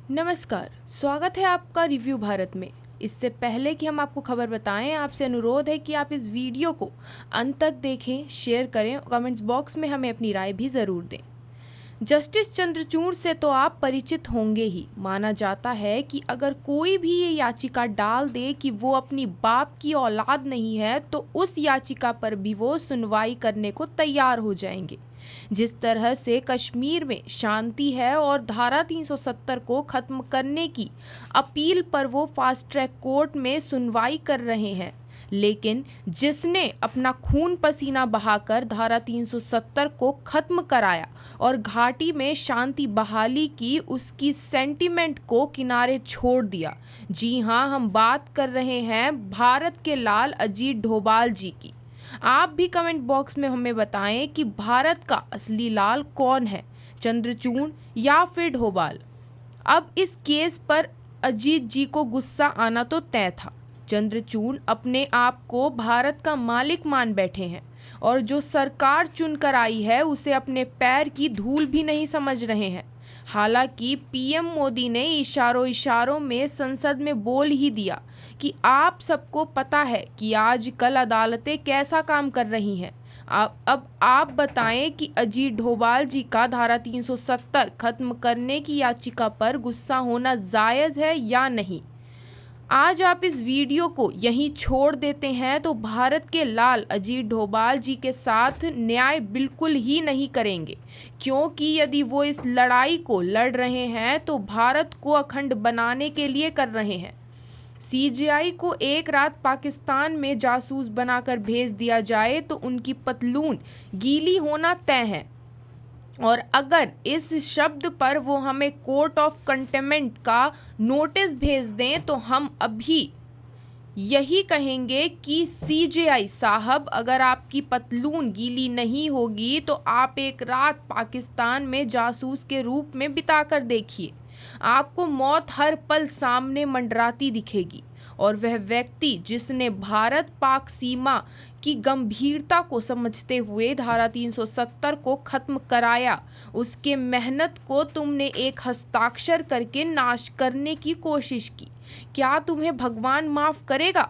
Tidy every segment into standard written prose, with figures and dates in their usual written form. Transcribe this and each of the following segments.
नमस्कार, स्वागत है आपका रिव्यू भारत में। इससे पहले कि हम आपको खबर बताएं, आपसे अनुरोध है कि आप इस वीडियो को अंत तक देखें, शेयर करें और कमेंट्स बॉक्स में हमें अपनी राय भी ज़रूर दें। जस्टिस चंद्रचूड़ से तो आप परिचित होंगे ही। माना जाता है कि अगर कोई भी ये याचिका डाल दे कि वो अपनी बाप की औलाद नहीं है, तो उस याचिका पर भी वो सुनवाई करने को तैयार हो जाएंगे। जिस तरह से कश्मीर में शांति है और धारा 370 को खत्म करने की अपील पर वो फास्ट ट्रैक कोर्ट में सुनवाई कर रहे हैं, लेकिन जिसने अपना खून पसीना बहाकर धारा 370 को खत्म कराया और घाटी में शांति बहाली की, उसकी सेंटिमेंट को किनारे छोड़ दिया। जी हाँ, हम बात कर रहे हैं भारत के लाल अजीत डोभाल जी की। आप भी कमेंट बॉक्स में हमें बताएं कि भारत का असली लाल कौन है, चंद्रचूड़ या फिर डोभाल। अब इस केस पर अजीत जी को गुस्सा आना तो तय था। चंद्रचूड़ अपने आप को भारत का मालिक मान बैठे हैं और जो सरकार चुनकर आई है उसे अपने पैर की धूल भी नहीं समझ रहे हैं। हालांकि पीएम मोदी ने इशारों इशारों में संसद में बोल ही दिया कि आप सबको पता है कि आजकल अदालतें कैसा काम कर रही हैं। अब आप बताएं कि अजीत डोभाल जी का धारा 370 खत्म करने की याचिका पर गुस्सा होना जायज़ है या नहीं। आज आप इस वीडियो को यहीं छोड़ देते हैं तो भारत के लाल अजीत डोभाल जी के साथ न्याय बिल्कुल ही नहीं करेंगे, क्योंकि यदि वो इस लड़ाई को लड़ रहे हैं तो भारत को अखंड बनाने के लिए कर रहे हैं। सीजेआई को एक रात पाकिस्तान में जासूस बनाकर भेज दिया जाए तो उनकी पतलून गीली होना तय है। और अगर इस शब्द पर वो हमें कोर्ट ऑफ कंटेम्प्ट का नोटिस भेज दें तो हम अभी यही कहेंगे कि सीजेआई साहब, अगर आपकी पतलून गीली नहीं होगी तो आप एक रात पाकिस्तान में जासूस के रूप में बिताकर देखिए। आपको मौत हर पल सामने मंडराती दिखेगी और वह व्यक्ति जिसने भारत पाक सीमा की गंभीरता को समझते हुए धारा 370 को खत्म कराया, उसके मेहनत को तुमने एक हस्ताक्षर करके नाश करने की कोशिश की। क्या तुम्हें भगवान माफ़ करेगा?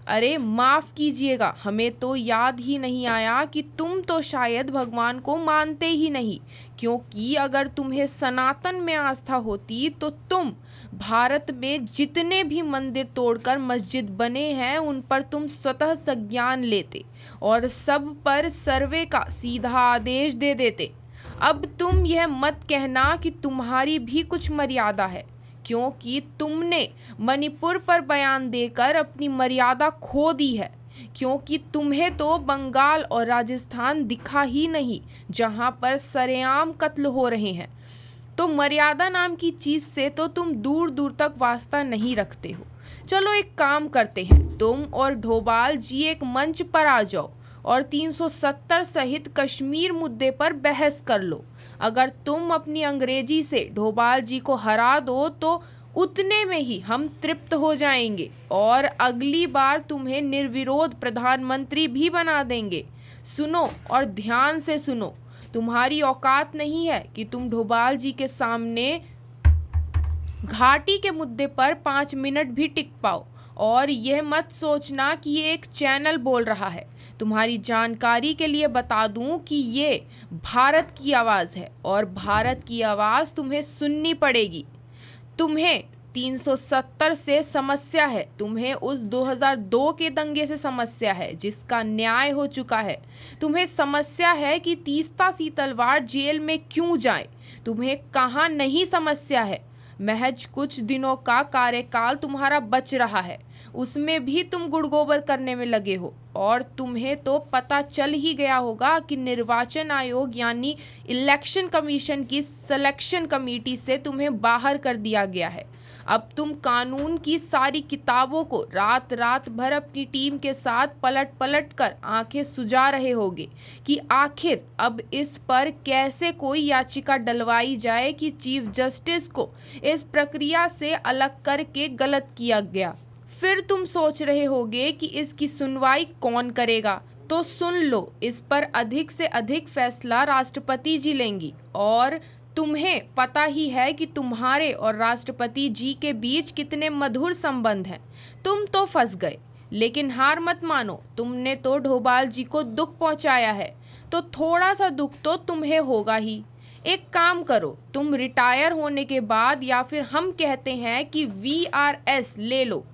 अरे माफ़ कीजिएगा, हमें तो याद ही नहीं आया कि तुम तो शायद भगवान को मानते ही नहीं, क्योंकि अगर तुम्हें सनातन में आस्था होती तो तुम भारत में जितने भी मंदिर तोड़कर मस्जिद बने हैं उन पर तुम स्वतः संज्ञान लेते और सब पर सर्वे का सीधा आदेश दे देते। अब तुम यह मत कहना कि तुम्हारी भी कुछ मर्यादा है, क्योंकि तुमने मणिपुर पर बयान देकर अपनी मर्यादा खो दी है। क्योंकि तुम्हें तो बंगाल और राजस्थान दिखा ही नहीं, जहां पर सरेआम कत्ल हो रहे हैं। तो मर्यादा नाम की चीज़ से तो तुम दूर दूर तक वास्ता नहीं रखते हो। चलो एक काम करते हैं, तुम और डोभाल जी एक मंच पर आ जाओ और 370 सहित कश्मीर मुद्दे पर बहस कर लो। अगर तुम अपनी अंग्रेजी से डोभाल जी को हरा दो तो उतने में ही हम तृप्त हो जाएंगे और अगली बार तुम्हें निर्विरोध प्रधानमंत्री भी बना देंगे। सुनो और ध्यान से सुनो, तुम्हारी औकात नहीं है कि तुम डोभाल जी के सामने घाटी के मुद्दे पर 5 मिनट भी टिक पाओ। और यह मत सोचना कि ये एक चैनल बोल रहा है। तुम्हारी जानकारी के लिए बता दूं कि ये भारत की आवाज़ है और भारत की आवाज़ तुम्हें सुननी पड़ेगी। तुम्हें 370 से समस्या है, तुम्हें उस 2002 के दंगे से समस्या है जिसका न्याय हो चुका है। तुम्हें समस्या है कि तीस्ता सी तलवार जेल में क्यों जाए। तुम्हें कहाँ नहीं समस्या है, महज कुछ दिनों का कार्यकाल तुम्हारा बच रहा है, उसमें भी तुम गुड़गोबर करने में लगे हो। और तुम्हें तो पता चल ही गया होगा कि निर्वाचन आयोग यानी इलेक्शन कमीशन की सिलेक्शन कमेटी से तुम्हें बाहर कर दिया गया है। अब तुम कानून की सारी किताबों को रात रात भर अपनी टीम के साथ पलट पलट कर आंखें सुजा रहे होगे कि आखिर अब इस पर कैसे कोई याचिका डलवाई जाए कि चीफ जस्टिस को इस प्रक्रिया से अलग करके गलत किया गया। फिर तुम सोच रहे होगे कि इसकी सुनवाई कौन करेगा, तो सुन लो, इस पर अधिक से अधिक फैसला राष्ट्रपति जी लेंगी और तुम्हें पता ही है कि तुम्हारे और राष्ट्रपति जी के बीच कितने मधुर संबंध हैं। तुम तो फंस गए, लेकिन हार मत मानो, तुमने तो डोभाल जी को दुख पहुंचाया है, तो थोड़ा सा दुख तो तुम्हें होगा ही। एक काम करो, तुम रिटायर होने के बाद, या फिर हम कहते हैं कि VRS ले लो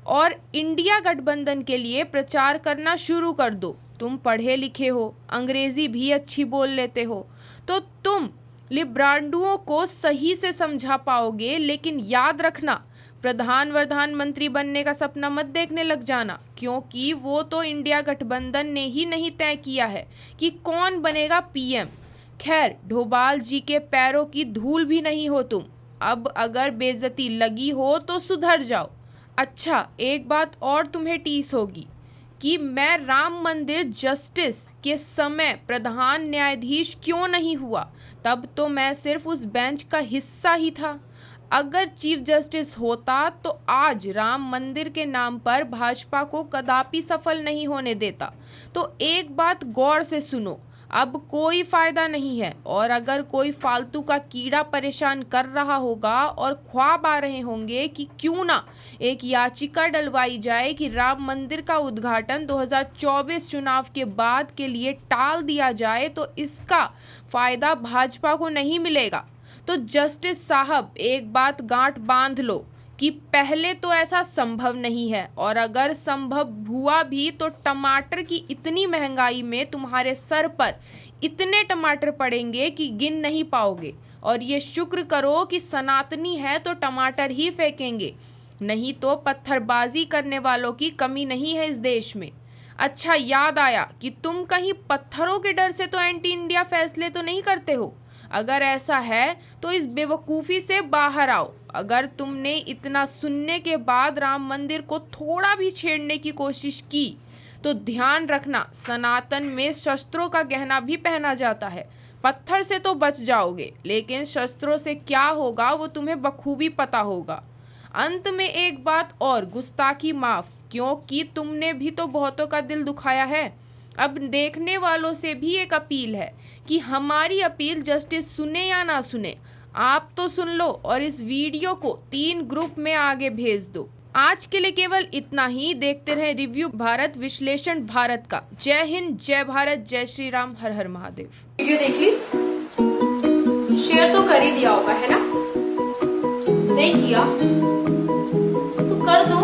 और इंडिया गठबंधन के लिए प्रचार करना शुरू कर दो। तुम पढ़े लिखे हो, अंग्रेजी भी अच्छी बोल लेते हो, तो तुम लिब्रांडुओं को सही से समझा पाओगे। लेकिन याद रखना, प्रधानमंत्री बनने का सपना मत देखने लग जाना, क्योंकि वो तो इंडिया गठबंधन ने ही नहीं तय किया है कि कौन बनेगा PM। खैर, डोभाल जी के पैरों की धूल भी नहीं हो तुम। अब अगर बेइज्जती लगी हो तो सुधर जाओ। अच्छा, एक बात और तुम्हें टीस होगी कि मैं राम मंदिर जस्टिस के समय प्रधान न्यायाधीश क्यों नहीं हुआ। तब तो मैं सिर्फ उस बेंच का हिस्सा ही था। अगर चीफ जस्टिस होता तो आज राम मंदिर के नाम पर भाजपा को कदापि सफल नहीं होने देता। तो एक बात गौर से सुनो, अब कोई फायदा नहीं है, और अगर कोई फालतू का कीड़ा परेशान कर रहा होगा और ख्वाब आ रहे होंगे कि क्यों ना एक याचिका डलवाई जाए कि राम मंदिर का उद्घाटन 2024 चुनाव के बाद के लिए टाल दिया जाए, तो इसका फायदा भाजपा को नहीं मिलेगा। तो जस्टिस साहब, एक बात गांठ बांध लो कि पहले तो ऐसा संभव नहीं है, और अगर संभव हुआ भी तो टमाटर की इतनी महंगाई में तुम्हारे सर पर इतने टमाटर पड़ेंगे कि गिन नहीं पाओगे। और ये शुक्र करो कि सनातनी है तो टमाटर ही फेंकेंगे, नहीं तो पत्थरबाजी करने वालों की कमी नहीं है इस देश में। अच्छा, याद आया कि तुम कहीं पत्थरों के डर से तो एंटी इंडिया फैसले तो नहीं करते हो। अगर ऐसा है तो इस बेवकूफ़ी से बाहर आओ। अगर तुमने इतना सुनने के बाद राम मंदिर को थोड़ा भी छेड़ने की कोशिश की तो ध्यान रखना, सनातन में शस्त्रों का गहना भी पहना जाता है। पत्थर से तो बच जाओगे, लेकिन शस्त्रों से क्या होगा वो तुम्हें बखूबी पता होगा। अंत में एक बात और, गुस्ताखी माफ़, क्योंकि तुमने भी तो बहुतों का दिल दुखाया है। अब देखने वालों से भी एक अपील है कि हमारी अपील जस्टिस सुने या ना सुने, आप तो सुन लो और इस वीडियो को 3 ग्रुप में आगे भेज दो। आज के लिए केवल इतना ही। देखते रहे रिव्यू भारत, विश्लेषण भारत का। जय हिंद, जय भारत, जय श्री राम, हर हर महादेव। वीडियो देख ली, शेयर तो कर ही दिया होगा, है ना? नहीं किया तो कर दो,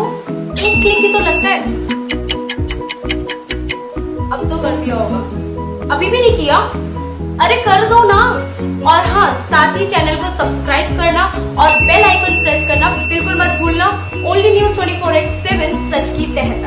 एक क्लिक ही तो लगता है। अब तो कर दिया होगा, अभी भी नहीं किया? अरे कर दो ना। और हाँ, साथ ही चैनल को सब्सक्राइब करना और बेल आइकन प्रेस करना बिल्कुल मत भूलना। ओनली न्यूज़ 24/7 सच की तहत।